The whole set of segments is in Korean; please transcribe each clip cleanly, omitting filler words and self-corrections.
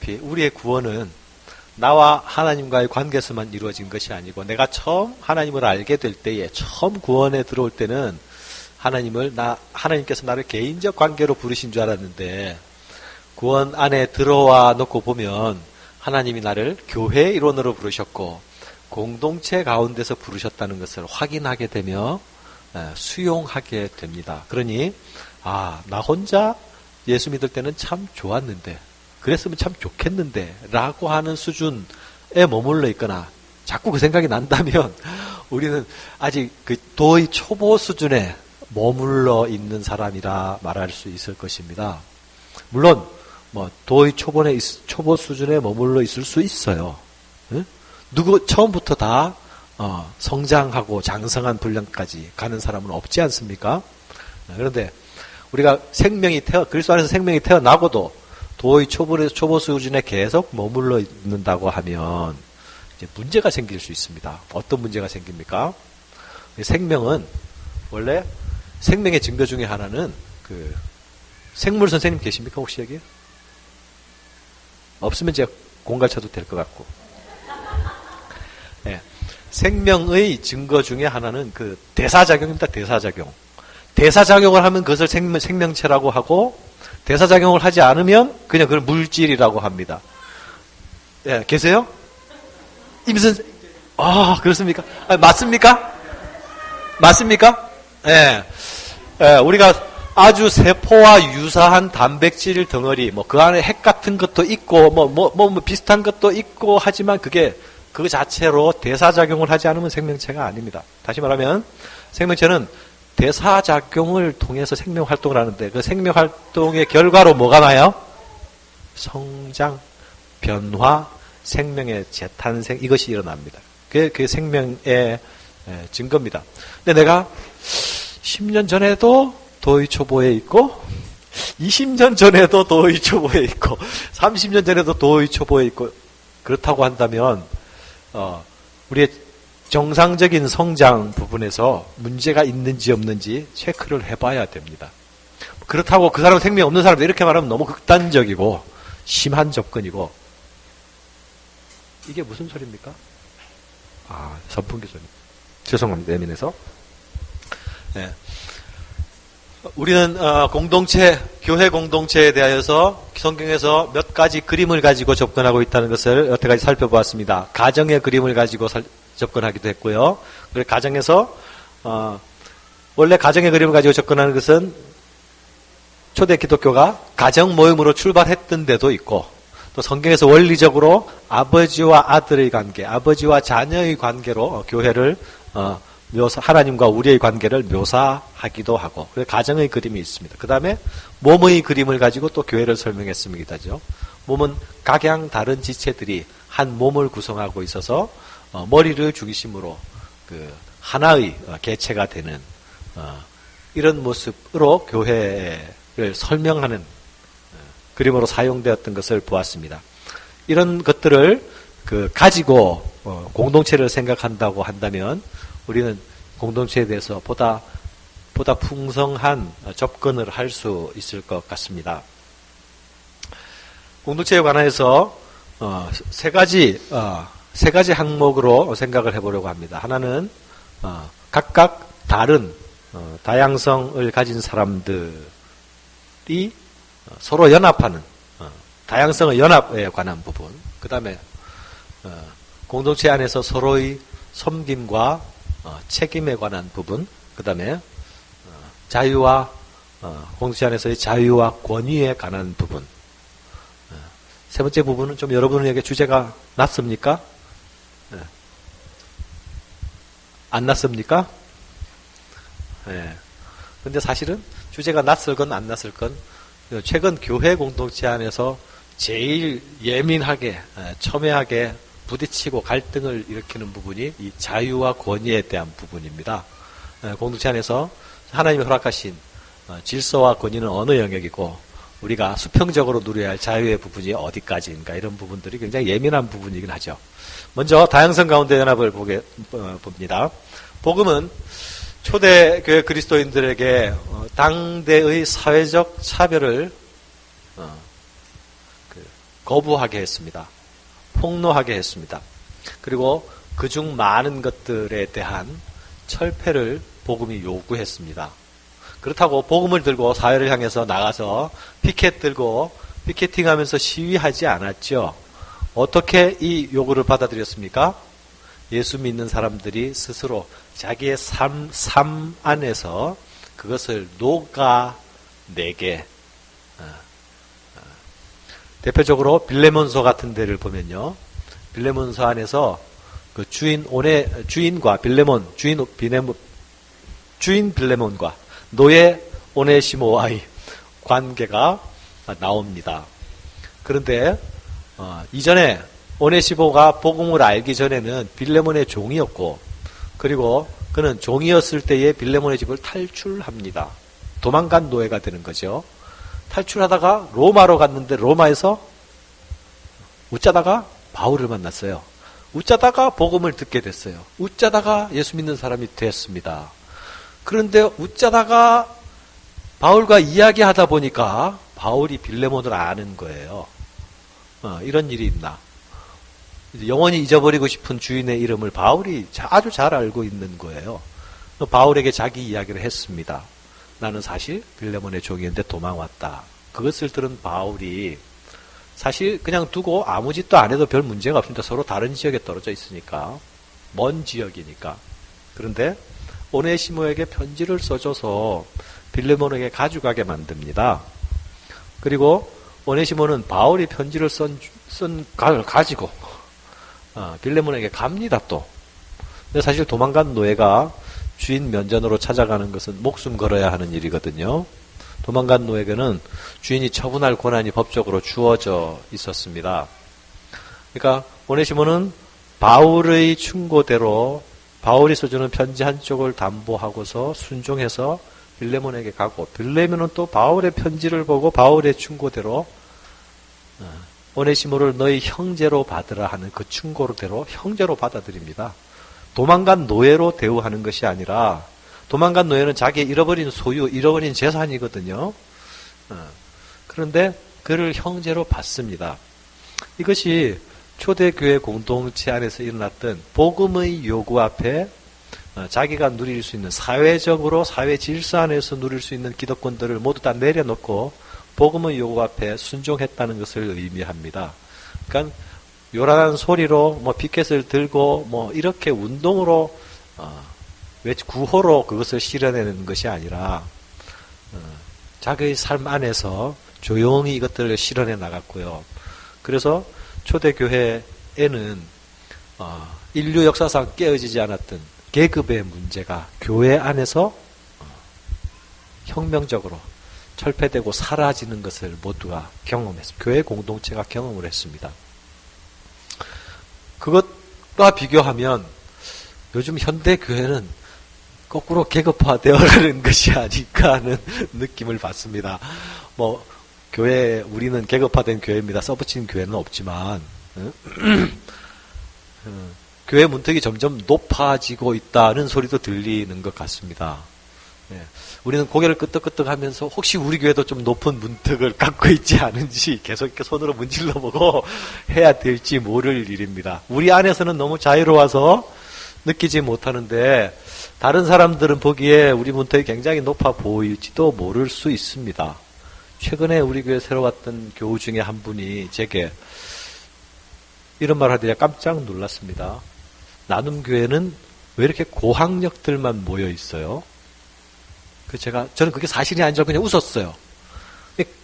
우리의 구원은 나와 하나님과의 관계에서만 이루어진 것이 아니고 내가 처음 하나님을 알게 될 때에 처음 구원에 들어올 때는 하나님께서 나를 개인적 관계로 부르신 줄 알았는데 구원 안에 들어와 놓고 보면 하나님이 나를 교회의 일원으로 부르셨고 공동체 가운데서 부르셨다는 것을 확인하게 되며 수용하게 됩니다. 그러니 나 혼자 예수 믿을 때는 참 좋았는데 그랬으면 참 좋겠는데 라고 하는 수준에 머물러 있거나 자꾸 그 생각이 난다면 우리는 아직 그 도의 초보 수준에 머물러 있는 사람이라 말할 수 있을 것입니다. 물론 도의 초보 수준에 머물러 있을 수 있어요. 응? 처음부터 다 성장하고 장성한 분량까지 가는 사람은 없지 않습니까? 그런데 우리가 그리스도 안에서 생명이 태어나고도 도의 초보 수준에 계속 머물러 있는다고 하면 이제 문제가 생길 수 있습니다. 어떤 문제가 생깁니까? 생명은 원래 생명의 증거 중에 하나는 생물 선생님 계십니까? 혹시 여기? 없으면 제가 공갈쳐도 될 것 같고. 네. 생명의 증거 중에 하나는 대사작용입니다. 대사작용을 하면 그것을 생명체라고 하고 대사작용을 하지 않으면 그냥 그걸 물질이라고 합니다. 예, 계세요? 임선생, 그렇습니까? 맞습니까? 맞습니까? 예. 우리가 아주 세포와 유사한 단백질 덩어리, 그 안에 핵 같은 것도 있고, 비슷한 것도 있고 하지만 그 자체로 대사작용을 하지 않으면 생명체가 아닙니다. 다시 말하면, 생명체는 대사작용을 통해서 생명활동을 하는데 그 생명활동의 결과로 뭐가 나요? 성장, 변화, 생명의 재탄생 이것이 일어납니다. 그게 생명의 증거입니다. 근데 내가 10년 전에도 도의 초보에 있고 20년 전에도 도의 초보에 있고 30년 전에도 도의 초보에 있고 그렇다고 한다면 우리의 정상적인 성장 부분에서 문제가 있는지 없는지 체크를 해봐야 됩니다. 그렇다고 그 사람은 생명이 없는 사람도 이렇게 말하면 너무 극단적이고 심한 접근이고 이게 무슨 소리입니까? 선풍기 소리. 죄송합니다. 예민해서. 네. 우리는 교회 공동체에 대하여서 성경에서 몇 가지 그림을 가지고 접근하고 있다는 것을 여태까지 살펴보았습니다. 가정의 그림을 가지고 접근하기도 했고요. 그리고 가정에서 원래 가정의 그림을 가지고 접근하는 것은 초대 기독교가 가정 모임으로 출발했던 데도 있고 또 성경에서 원리적으로 아버지와 아들의 관계, 아버지와 자녀의 관계로 교회를 하나님과 우리의 관계를 묘사하기도 하고 그래서 가정의 그림이 있습니다. 그 다음에 몸의 그림을 가지고 또 교회를 설명했습니다죠. 몸은 각양 다른 지체들이 한 몸을 구성하고 있어서 머리를 중심으로 하나의 개체가 되는 이런 모습으로 교회를 설명하는 그림으로 사용되었던 것을 보았습니다. 이런 것들을 가지고 공동체를 생각한다고 한다면 우리는 공동체에 대해서 보다 풍성한 접근을 할 수 있을 것 같습니다. 공동체에 관해서 세 가지 항목으로 생각을 해보려고 합니다. 하나는 각각 다른 다양성을 가진 사람들이 서로 연합하는 다양성의 연합에 관한 부분. 그 다음에 공동체 안에서 서로의 섬김과 책임에 관한 부분. 그 다음에 공동체 안에서의 자유와 권위에 관한 부분. 세 번째 부분은 좀 여러분에게 주제가 낯섭니까? 안 낯섭니까? 근데 사실은 주제가 낯설건 안 낯설건 최근 교회 공동체 안에서 제일 예민하게, 첨예하게 부딪히고 갈등을 일으키는 부분이 이 자유와 권위에 대한 부분입니다. 공동체 안에서 하나님이 허락하신 질서와 권위는 어느 영역이고 우리가 수평적으로 누려야 할 자유의 부분이 어디까지인가 이런 부분들이 굉장히 예민한 부분이긴 하죠. 먼저 다양성 가운데 연합을 봅니다. 복음은 초대교회 그리스도인들에게 당대의 사회적 차별을 거부하게 했습니다. 폭로하게 했습니다. 그리고 그중 많은 것들에 대한 철폐를 복음이 요구했습니다. 그렇다고 복음을 들고 사회를 향해서 나가서 피켓 들고 피켓팅하면서 시위하지 않았죠. 어떻게 이 요구를 받아들였습니까? 예수 믿는 사람들이 스스로 자기의 삶 안에서 그것을 녹아내게. 대표적으로 빌레몬서 같은 데를 보면요. 빌레몬서 안에서 그 주인과 주인 빌레몬과 노예 오네시모와의 관계가 나옵니다. 그런데 이전에 오네시모가 복음을 알기 전에는 빌레몬의 종이었고, 그리고 그는 종이었을 때에 빌레몬의 집을 탈출합니다. 도망간 노예가 되는 거죠. 탈출하다가 로마로 갔는데 로마에서 웃자다가 바울을 만났어요. 웃자다가 복음을 듣게 됐어요. 웃자다가 예수 믿는 사람이 됐습니다. 그런데 웃자다가 바울과 이야기하다 보니까 바울이 빌레몬을 아는 거예요. 이런 일이 있나. 영원히 잊어버리고 싶은 주인의 이름을 바울이 아주 잘 알고 있는 거예요. 바울에게 자기 이야기를 했습니다. 나는 사실 빌레몬의 종이었는데 도망왔다. 그것을 들은 바울이 사실 그냥 두고 아무 짓도 안 해도 별 문제가 없습니다. 서로 다른 지역에 떨어져 있으니까. 먼 지역이니까. 그런데 오네시모에게 편지를 써줘서 빌레몬에게 가져가게 만듭니다. 그리고 오네시모는 바울이 편지를 쓴 걸 가지고 빌레몬에게 갑니다 또. 근데 사실 도망간 노예가 주인 면전으로 찾아가는 것은 목숨 걸어야 하는 일이거든요. 도망간 노예에게는 주인이 처분할 권한이 법적으로 주어져 있었습니다. 그러니까 오네시모는 바울의 충고대로 바울이 써주는 편지 한쪽을 담보하고서 순종해서 빌레몬에게 가고, 빌레몬은 또 바울의 편지를 보고 바울의 충고대로 오네시모를 너희 형제로 받으라 하는 그 충고대로 형제로 받아들입니다. 도망간 노예로 대우하는 것이 아니라, 도망간 노예는 자기의 잃어버린 소유, 잃어버린 재산이거든요. 그런데 그를 형제로 받습니다. 이것이 초대교회 공동체 안에서 일어났던 복음의 요구 앞에 자기가 누릴 수 있는, 사회적으로 사회 질서 안에서 누릴 수 있는 기득권들을 모두 다 내려놓고 복음의 요구 앞에 순종했다는 것을 의미합니다. 그러니까 요란한 소리로 피켓을 들고 이렇게 운동으로 구호로 그것을 실현해내는 것이 아니라 자기의 삶 안에서 조용히 이것들을 실현해 나갔고요. 그래서 초대교회에는 인류 역사상 깨어지지 않았던 계급의 문제가 교회 안에서 혁명적으로 철폐되고 사라지는 것을 모두가 경험했습니다. 교회 공동체가 경험을 했습니다. 그것과 비교하면 요즘 현대 교회는 거꾸로 계급화되어가는 것이 아닐까 하는 느낌을 받습니다. 교회, 우리는 계급화된 교회입니다. 써붙인 교회는 없지만, 교회 문턱이 점점 높아지고 있다는 소리도 들리는 것 같습니다. 우리는 고개를 끄덕끄덕 하면서 혹시 우리 교회도 좀 높은 문턱을 갖고 있지 않은지 계속 이렇게 손으로 문질러보고 해야 될지 모를 일입니다. 우리 안에서는 너무 자유로워서 느끼지 못하는데 다른 사람들은 보기에 우리 문턱이 굉장히 높아 보일지도 모를 수 있습니다. 최근에 우리 교회 새로 왔던 교우 중에 한 분이 제게 이런 말을 하더니 깜짝 놀랐습니다. 나눔교회는 왜 이렇게 고학력들만 모여 있어요? 저는 그게 사실이 아닌 줄 그냥 웃었어요.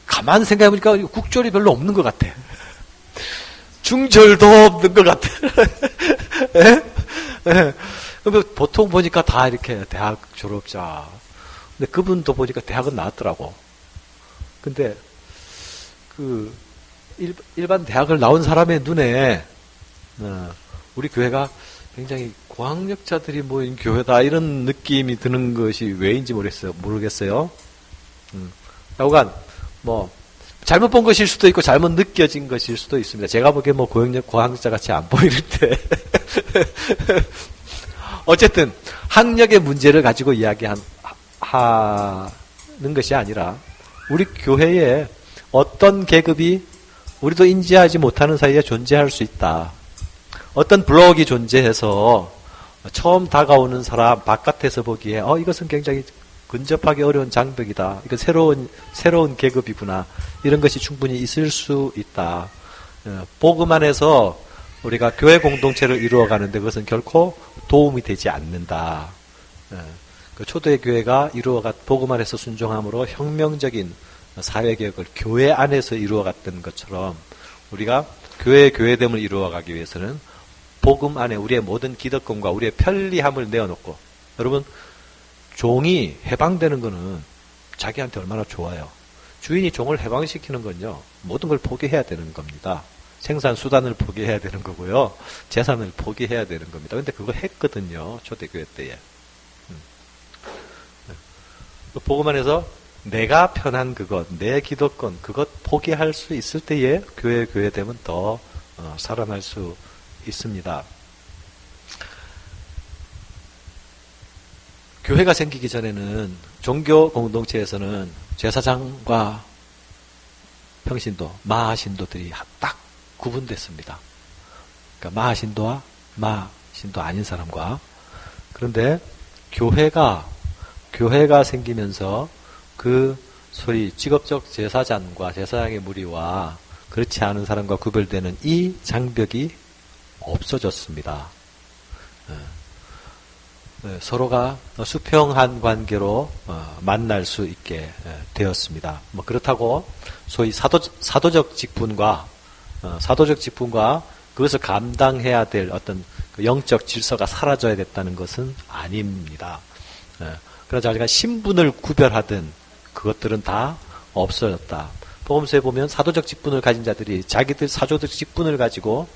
가만 생각해보니까 국절이 별로 없는 것 같아. 중절도 없는 것 같아. 보통 보니까 다 이렇게 대학 졸업자. 근데 그분도 보니까 대학은 나왔더라고. 근데 일반 대학을 나온 사람의 눈에 우리 교회가 굉장히 고학력자들이 모인 교회다 이런 느낌이 드는 것이 왜인지 모르겠어요. 여간 잘못 본 것일 수도 있고 잘못 느껴진 것일 수도 있습니다. 제가 보기에 고학력자 같이 안 보이는데 어쨌든 학력의 문제를 가지고 이야기하는 것이 아니라 우리 교회에 어떤 계급이 우리도 인지하지 못하는 사이에 존재할 수 있다. 어떤 블록이 존재해서 처음 다가오는 사람 바깥에서 보기에 이것은 굉장히 근접하기 어려운 장벽이다. 이건 새로운 계급이구나. 이런 것이 충분히 있을 수 있다. 복음 안에서 우리가 교회 공동체를 이루어가는데 그것은 결코 도움이 되지 않는다. 그 초대 교회가 복음 안에서 순종함으로 혁명적인 사회개혁을 교회 안에서 이루어갔던 것처럼 우리가 교회됨을 이루어가기 위해서는 복음 안에 우리의 모든 기득권과 우리의 편리함을 내어놓고, 여러분 종이 해방되는 거는 자기한테 얼마나 좋아요. 주인이 종을 해방시키는 건요, 모든 걸 포기해야 되는 겁니다. 생산 수단을 포기해야 되는 거고요, 재산을 포기해야 되는 겁니다. 근데 그거 했거든요, 초대교회 때에. 복음 안에서 내가 편한 그것, 내 기득권, 그것 포기할 수 있을 때에 교회되면 더 살아날 수 있습니다. 교회가 생기기 전에는 종교 공동체에서는 제사장과 평신도, 마하신도들이 딱 구분됐습니다. 그러니까 마하신도와 마신도 아닌 사람과. 그런데 교회가 생기면서 그 소위 직업적 제사장과 제사장의 무리와 그렇지 않은 사람과 구별되는 이 장벽이 없어졌습니다. 서로가 수평한 관계로 만날 수 있게 되었습니다. 그렇다고 소위 사도적 직분과 그것을 감당해야 될 어떤 영적 질서가 사라져야 됐다는 것은 아닙니다. 그러자 우리가 신분을 구별하던 그것들은 다 없어졌다. 복음서에 보면 사도적 직분을 가진 자들이 자기들 사도적 직분을 가지고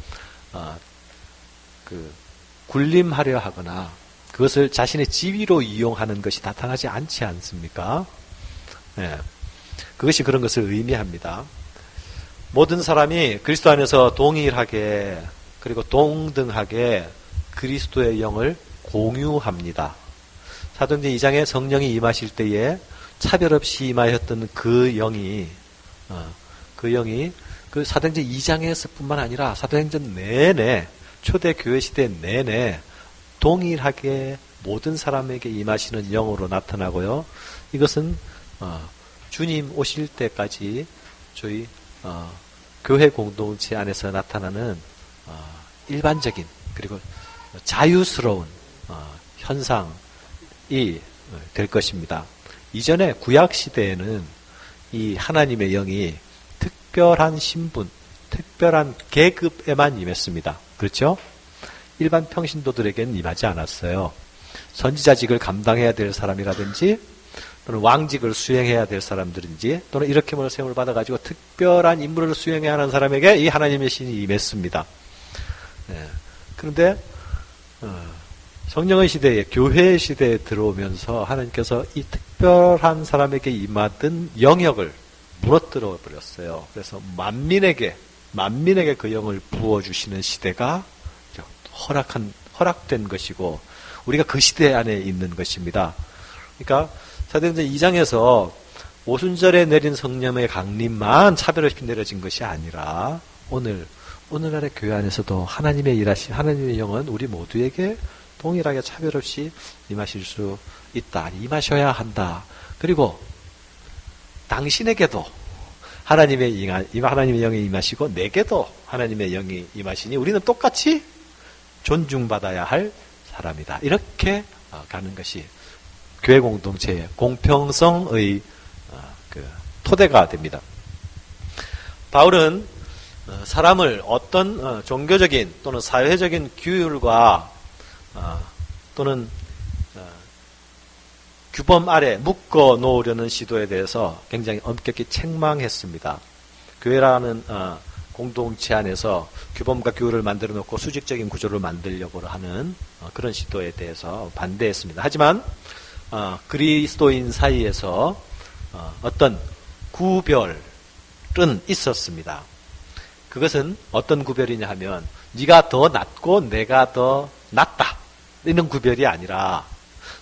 군림하려 하거나 그것을 자신의 지위로 이용하는 것이 나타나지 않지 않습니까? 그것이 그런 것을 의미합니다. 모든 사람이 그리스도 안에서 동일하게 그리고 동등하게 그리스도의 영을 공유합니다. 사도행전 2장에 성령이 임하실 때에 차별 없이 임하였던 그 영이 그 사도행전 2장에서 뿐만 아니라 사도행전 내내 초대 교회 시대 내내 동일하게 모든 사람에게 임하시는 영으로 나타나고요. 이것은 주님 오실 때까지 저희 교회 공동체 안에서 나타나는 일반적인 그리고 자유스러운 현상이 될 것입니다. 이전에 구약 시대에는 이 하나님의 영이 특별한 신분, 특별한 계급에만 임했습니다. 그렇죠? 일반 평신도들에게는 임하지 않았어요. 선지자직을 감당해야 될 사람이라든지 또는 왕직을 수행해야 될 사람들인지 또는 이렇게 세움을 받아가지고 특별한 임무를 수행해야 하는 사람에게 이 하나님의 신이 임했습니다. 그런데 성령의 시대에 교회의 시대에 들어오면서 하나님께서 이 특별한 사람에게 임하던 영역을 무너뜨려 버렸어요. 그래서 만민에게 그 영을 부어주시는 시대가 허락된 것이고 우리가 그 시대 안에 있는 것입니다. 그러니까 사도행전 2장에서 오순절에 내린 성령의 강림만 차별 없이 내려진 것이 아니라 오늘날의 교회 안에서도 하나님의 영은 우리 모두에게 동일하게 차별 없이 임하실 수 있다. 임하셔야 한다. 그리고 당신에게도 하나님의 영이 임하시고 내게도 하나님의 영이 임하시니 우리는 똑같이 존중받아야 할 사람이다. 이렇게 가는 것이 교회 공동체의 공평성의 토대가 됩니다. 바울은 사람을 어떤 종교적인 또는 사회적인 규율과 또는 규범 아래 묶어 놓으려는 시도에 대해서 굉장히 엄격히 책망했습니다. 교회라는 공동체 안에서 규범과 규율을 만들어 놓고 수직적인 구조를 만들려고 하는 그런 시도에 대해서 반대했습니다. 하지만 그리스도인 사이에서 어떤 구별은 있었습니다. 그것은 어떤 구별이냐 하면 네가 더 낫고 내가 더 낫다 이런 구별이 아니라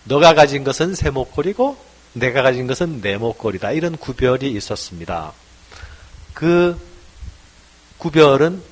너가 가진 것은 새 목걸이고 내가 가진 것은 내 목걸이다 이런 구별이 있었습니다. 그 구별은